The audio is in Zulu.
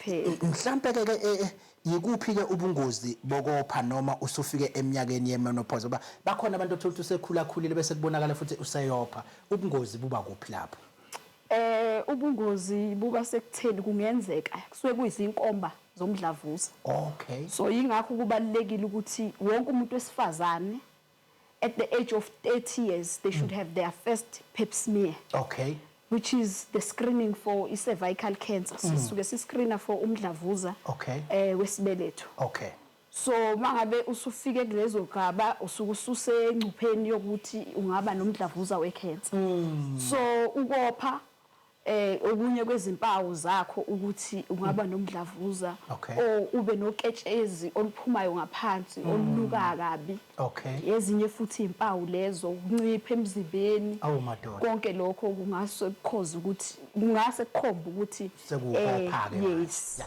kuphela. Mhlambe ke yikuphi ke ubungozi bokopha noma usufike eminyakeni yemenopause ngoba bakhona abantu othola usekhula khulile bese kubonakala futhi useyopha ubungozi buba kuphi lapho? Ubungozi buba sekutheni kungenzeka kusuke kuyizinkomba zomdlavuza. Okay. So yingakho kubalekile ukuthi wonke umuntu wesifazane at the age of 30 years they should have their first pap smear. Okay. Which is the screening for cervical cancer. Sisuke siscreena for umdlavuza wesibeletho. Okay. So mangabe usufike kulezo gaba usuke ususengcupheni yokuthi ungaba nomdlavuza wecancer. So ukopha okunye kwezimpawu zakho ukuthi ungaba nomdlavuza o ube noketshezi oluphumayo ngaphansi olunuka kabi. Okay. Ezinye futhi impawu lezo ukuncipha emzimbeni. Awu madoda. Konke lokho kungase kukhoze ukuthi kungase kukhomba ukuthi sekupha ke. yes.